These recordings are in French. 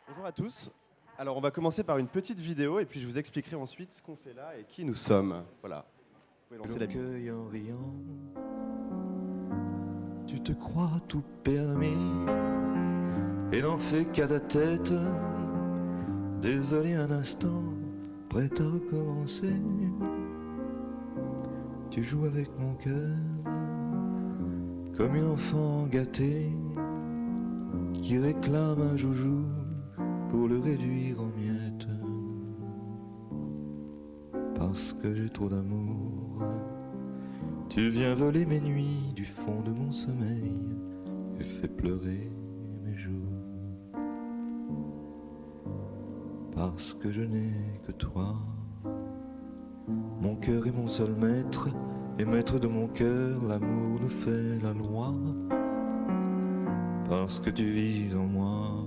Bonjour à tous. Alors on va commencer par une petite vidéo et puis je vous expliquerai ensuite ce qu'on fait là et qui nous sommes. Voilà. Vous pouvez lancer la vidéo. En riant, tu te crois tout permis et n'en fais qu'à ta tête. Désolé un instant, prêt à commencer. Tu joues avec mon cœur comme une enfant gâtée qui réclame un joujou pour le réduire en miettes. Parce que j'ai trop d'amour, tu viens voler mes nuits du fond de mon sommeil et fais pleurer mes jours. Parce que je n'ai que toi, mon cœur est mon seul maître, et maître de mon cœur, l'amour nous fait la loi. Parce que tu vis en moi,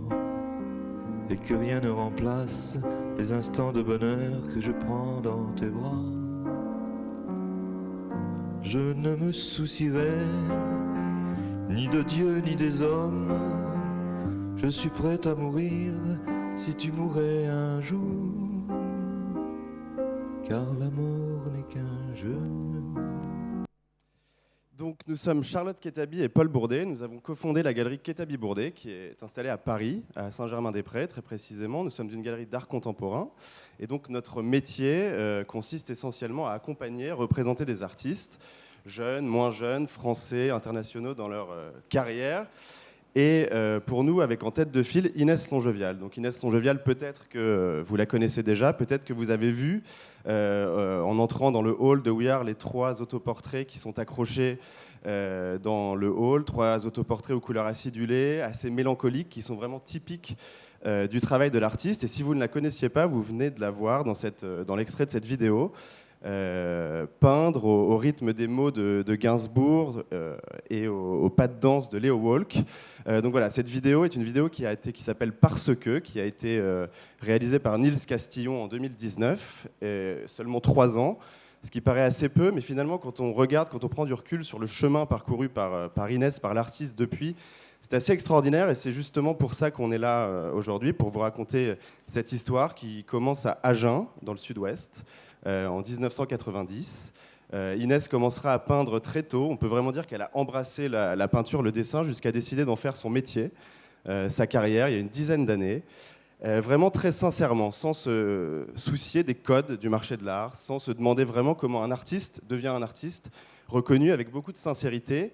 et que rien ne remplace les instants de bonheur que je prends dans tes bras. Je ne me soucierai ni de Dieu ni des hommes. Je suis prêt à mourir si tu mourais un jour, car la mort n'est qu'un jeu. Donc nous sommes Charlotte Ketabi et Paul Bourdet. Nous avons cofondé la galerie Ketabi Bourdet qui est installée à Paris, à Saint-Germain-des-Prés très précisément. Nous sommes une galerie d'art contemporain et donc notre métier consiste essentiellement à accompagner, représenter des artistes, jeunes, moins jeunes, français, internationaux dans leur carrière. Et pour nous, avec en tête de file Inès Longevial. Donc Inès Longevial, peut-être que vous la connaissez déjà, peut-être que vous avez vu en entrant dans le hall de We Are les 3 autoportraits qui sont accrochés dans le hall, 3 autoportraits aux couleurs acidulées, assez mélancoliques, qui sont vraiment typiques du travail de l'artiste. Et si vous ne la connaissiez pas, vous venez de la voir dans l'extrait de cette vidéo. Peindre au rythme des mots de Gainsbourg et au pas de danse de Léo Walk. Donc voilà, cette vidéo est une vidéo qui s'appelle Parce que, qui a été réalisée par Nils Castillon en 2019, seulement 3 ans, ce qui paraît assez peu, mais finalement quand on regarde, quand on prend du recul sur le chemin parcouru par Inès, par l'artiste depuis, c'est assez extraordinaire et c'est justement pour ça qu'on est là aujourd'hui, pour vous raconter cette histoire qui commence à Agen, dans le sud-ouest, en 1990. Inès commencera à peindre très tôt. On peut vraiment dire qu'elle a embrassé la peinture, le dessin, jusqu'à décider d'en faire son métier, sa carrière, il y a une dizaine d'années. Vraiment très sincèrement, sans se soucier des codes du marché de l'art, sans se demander vraiment comment un artiste devient un artiste, reconnu avec beaucoup de sincérité.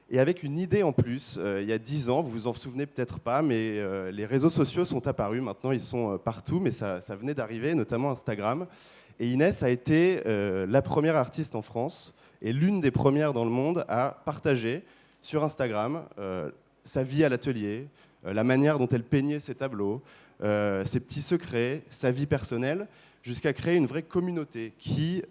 Et avec une idée en plus, il y a 10 ans, vous vous en souvenez peut-être pas, mais les réseaux sociaux sont apparus, maintenant ils sont partout, mais ça venait d'arriver, notamment Instagram. Et Inès a été la première artiste en France, et l'une des premières dans le monde à partager sur Instagram sa vie à l'atelier, la manière dont elle peignait ses tableaux, ses petits secrets, sa vie personnelle, jusqu'à créer une vraie communauté qui,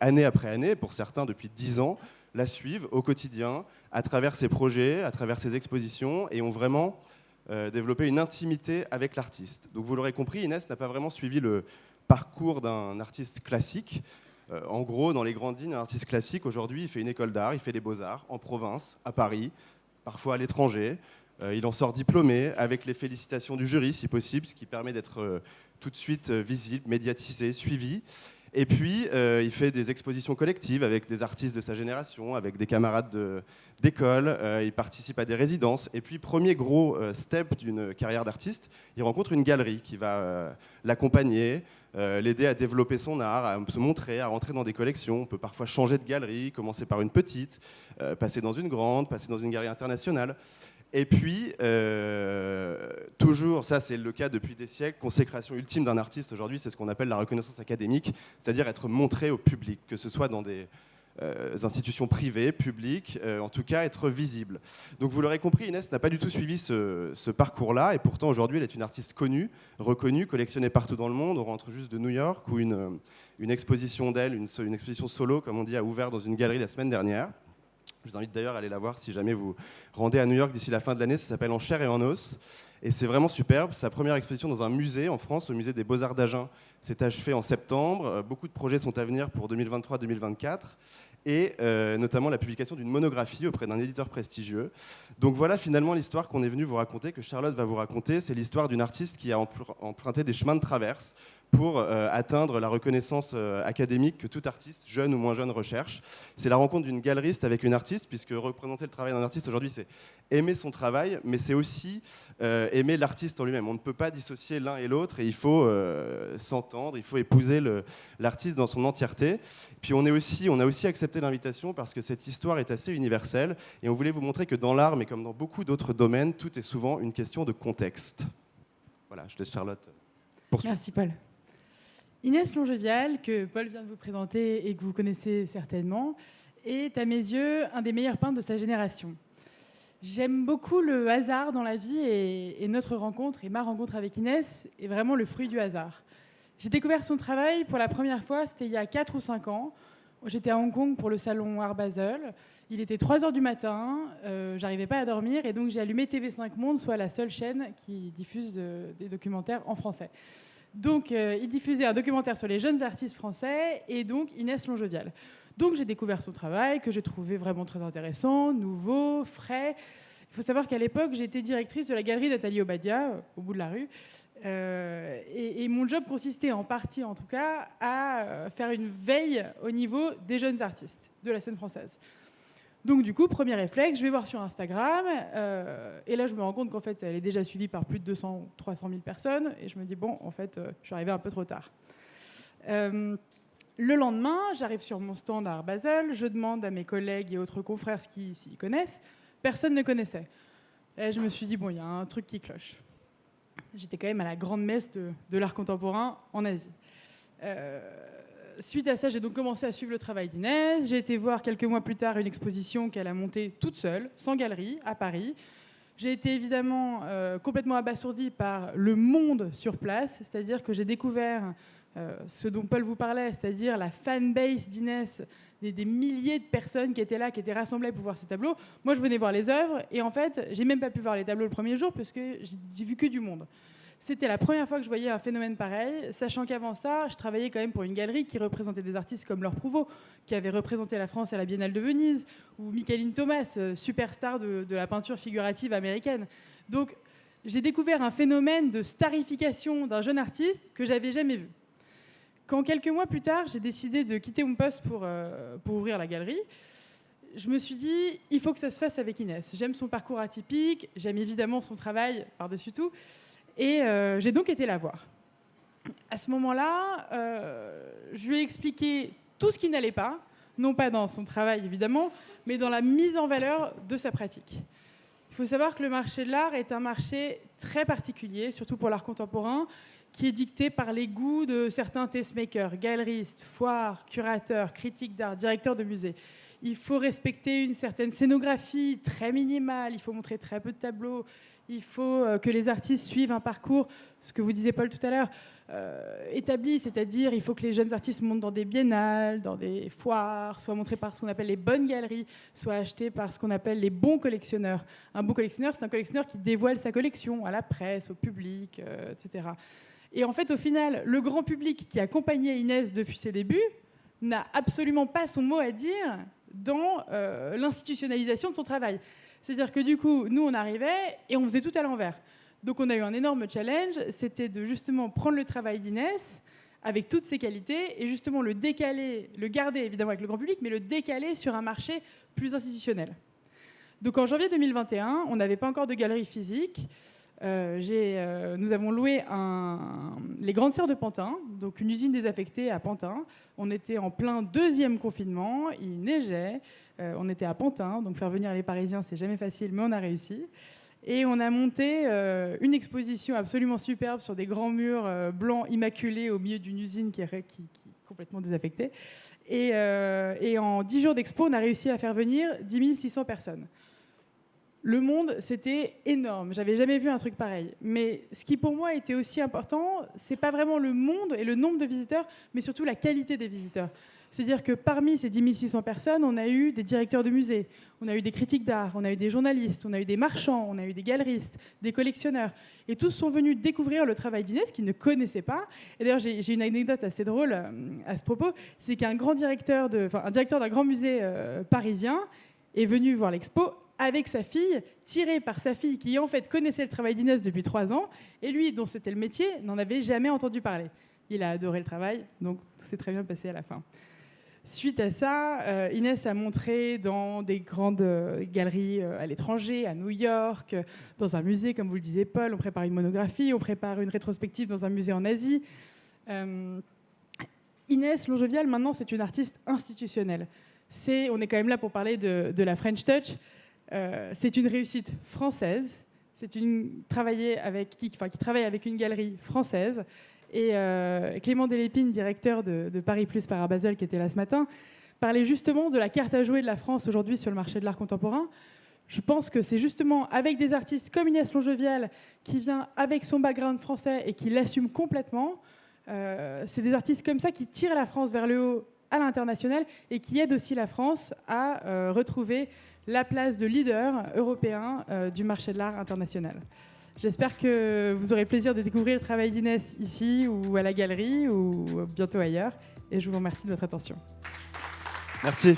année après année, pour certains depuis 10 ans, la suivent au quotidien, à travers ses projets, à travers ses expositions, et ont vraiment développé une intimité avec l'artiste. Donc vous l'aurez compris, Inès n'a pas vraiment suivi le parcours d'un artiste classique. En gros, dans les grandes lignes, un artiste classique, aujourd'hui, il fait une école d'art, il fait des beaux-arts, en province, à Paris, parfois à l'étranger. Il en sort diplômé, avec les félicitations du jury, si possible, ce qui permet d'être tout de suite visible, médiatisé, suivi. Et puis, il fait des expositions collectives avec des artistes de sa génération, avec des camarades d'école. Il participe à des résidences. Et puis, premier gros step d'une carrière d'artiste, il rencontre une galerie qui va l'accompagner, l'aider à développer son art, à se montrer, à rentrer dans des collections. On peut parfois changer de galerie, commencer par une petite, passer dans une grande, passer dans une galerie internationale. Et puis, toujours, ça c'est le cas depuis des siècles, consécration ultime d'un artiste aujourd'hui, c'est ce qu'on appelle la reconnaissance académique, c'est-à-dire être montré au public, que ce soit dans des institutions privées, publiques, en tout cas être visible. Donc vous l'aurez compris, Inès n'a pas du tout suivi ce parcours-là, et pourtant aujourd'hui elle est une artiste connue, reconnue, collectionnée partout dans le monde. On rentre juste de New York, où une exposition d'elle, une exposition solo, comme on dit, a ouvert dans une galerie la semaine dernière. Je vous invite d'ailleurs à aller la voir si jamais vous rendez à New York d'ici la fin de l'année. Ça s'appelle En chair et en os. Et c'est vraiment superbe. Sa première exposition dans un musée en France, au musée des Beaux-Arts d'Agen, s'est achevé en septembre. Beaucoup de projets sont à venir pour 2023-2024. Et notamment la publication d'une monographie auprès d'un éditeur prestigieux. Donc voilà finalement l'histoire qu'on est venu vous raconter, que Charlotte va vous raconter. C'est l'histoire d'une artiste qui a emprunté des chemins de traverse pour atteindre la reconnaissance académique que tout artiste, jeune ou moins jeune, recherche. C'est la rencontre d'une galeriste avec une artiste, puisque représenter le travail d'un artiste aujourd'hui, c'est aimer son travail, mais c'est aussi aimer l'artiste en lui-même. On ne peut pas dissocier l'un et l'autre, et il faut s'entendre, il faut épouser l'artiste dans son entièreté. Puis on a aussi accepté l'invitation parce que cette histoire est assez universelle, et on voulait vous montrer que dans l'art, mais comme dans beaucoup d'autres domaines, tout est souvent une question de contexte. Voilà, je laisse Charlotte poursuivre. Merci Paul. Inès Longevial, que Paul vient de vous présenter et que vous connaissez certainement, est à mes yeux un des meilleurs peintres de sa génération. J'aime beaucoup le hasard dans la vie et notre rencontre et ma rencontre avec Inès est vraiment le fruit du hasard. J'ai découvert son travail pour la première fois, c'était il y a 4 ou 5 ans. J'étais à Hong Kong pour le salon Art Basel. Il était 3h du matin, j'arrivais pas à dormir et donc j'ai allumé TV5 Monde, soit la seule chaîne qui diffuse des documentaires en français. Donc, il diffusait un documentaire sur les jeunes artistes français et donc Inès Longevial. Donc, j'ai découvert son travail que j'ai trouvé vraiment très intéressant, nouveau, frais. Il faut savoir qu'à l'époque, j'étais directrice de la galerie Nathalie Obadia, au bout de la rue. Et mon job consistait en partie, en tout cas, à faire une veille au niveau des jeunes artistes de la scène française. Donc du coup, premier réflexe, je vais voir sur Instagram, et là je me rends compte qu'en fait elle est déjà suivie par plus de 200 ou 300 000 personnes, et je me dis bon, en fait, je suis arrivée un peu trop tard. Le lendemain, j'arrive sur mon stand à Art Basel, je demande à mes collègues et autres confrères s'ils connaissent, personne ne connaissait. Et je me suis dit bon, il y a un truc qui cloche. J'étais quand même à la grande messe de l'art contemporain en Asie. Suite à ça, j'ai donc commencé à suivre le travail d'Inès. J'ai été voir quelques mois plus tard une exposition qu'elle a montée toute seule, sans galerie, à Paris. J'ai été évidemment complètement abasourdie par le monde sur place, c'est-à-dire que j'ai découvert ce dont Paul vous parlait, c'est-à-dire la fanbase d'Inès, des milliers de personnes qui étaient là, qui étaient rassemblées pour voir ces tableaux. Moi, je venais voir les œuvres, et en fait, j'ai même pas pu voir les tableaux le premier jour, parce que j'ai vu que du monde. C'était la première fois que je voyais un phénomène pareil, sachant qu'avant ça, je travaillais quand même pour une galerie qui représentait des artistes comme Laure Prouveau, qui avait représenté la France à la Biennale de Venise, ou Micheline Thomas, superstar de la peinture figurative américaine. Donc, j'ai découvert un phénomène de starification d'un jeune artiste que j'avais jamais vu. Quand quelques mois plus tard, j'ai décidé de quitter mon poste pour ouvrir la galerie, je me suis dit, il faut que ça se fasse avec Inès. J'aime son parcours atypique, j'aime évidemment son travail par-dessus tout, et j'ai donc été la voir. À ce moment-là, je lui ai expliqué tout ce qui n'allait pas, non pas dans son travail évidemment, mais dans la mise en valeur de sa pratique. Il faut savoir que le marché de l'art est un marché très particulier, surtout pour l'art contemporain, qui est dicté par les goûts de certains tastemakers, galeristes, foires, curateurs, critiques d'art, directeurs de musées. Il faut respecter une certaine scénographie très minimale, il faut montrer très peu de tableaux, il faut que les artistes suivent un parcours, ce que vous disiez Paul tout à l'heure, établi, c'est-à-dire il faut que les jeunes artistes montent dans des biennales, dans des foires, soient montrés par ce qu'on appelle les bonnes galeries, soient achetés par ce qu'on appelle les bons collectionneurs. Un bon collectionneur, c'est un collectionneur qui dévoile sa collection à la presse, au public, etc. Et en fait, au final, le grand public qui accompagnait Inès depuis ses débuts n'a absolument pas son mot à dire dans l'institutionnalisation de son travail. C'est-à-dire que du coup, nous, on arrivait et on faisait tout à l'envers. Donc on a eu un énorme challenge, c'était de justement prendre le travail d'Inès avec toutes ses qualités et justement le décaler, le garder évidemment avec le grand public, mais le décaler sur un marché plus institutionnel. Donc en janvier 2021, on n'avait pas encore de galerie physique. Nous avons loué les Grandes Serres de Pantin, donc une usine désaffectée à Pantin. On était en plein deuxième confinement, il neigeait, on était à Pantin, donc faire venir les Parisiens, c'est jamais facile, mais on a réussi. Et on a monté une exposition absolument superbe sur des grands murs blancs immaculés au milieu d'une usine qui est complètement désaffectée. Et en 10 jours d'expo, on a réussi à faire venir 10 600 personnes. Le monde, c'était énorme. J'avais jamais vu un truc pareil. Mais ce qui pour moi était aussi important, c'est pas vraiment le monde et le nombre de visiteurs, mais surtout la qualité des visiteurs. C'est-à-dire que parmi ces 10 600 personnes, on a eu des directeurs de musées, on a eu des critiques d'art, on a eu des journalistes, on a eu des marchands, on a eu des galeristes, des collectionneurs. Et tous sont venus découvrir le travail d'Inès qu'ils ne connaissaient pas. Et d'ailleurs, j'ai une anecdote assez drôle à ce propos. C'est qu'un un directeur d'un grand musée parisien est venu voir l'expo avec sa fille, tiré par sa fille qui en fait connaissait le travail d'Inès depuis 3 ans, et lui, dont c'était le métier, n'en avait jamais entendu parler. Il a adoré le travail, donc tout s'est très bien passé à la fin. Suite à ça, Inès a montré dans des grandes galeries à l'étranger, à New York, dans un musée, comme vous le disiez Paul, on prépare une monographie, on prépare une rétrospective dans un musée en Asie. Inès Longevial, maintenant, c'est une artiste institutionnelle. On est quand même là pour parler de la French Touch. C'est une réussite française. C'est qui travaille avec une galerie française. Et Clément Delépine, directeur de Paris Plus par Basel, qui était là ce matin, parlait justement de la carte à jouer de la France aujourd'hui sur le marché de l'art contemporain. Je pense que c'est justement avec des artistes comme Inès Longevial, qui vient avec son background français et qui l'assume complètement. C'est des artistes comme ça qui tirent la France vers le haut à l'international et qui aident aussi la France à retrouver la place de leader européen du marché de l'art international. J'espère que vous aurez le plaisir de découvrir le travail d'Inès ici ou à la galerie ou bientôt ailleurs. Et je vous remercie de votre attention. Merci.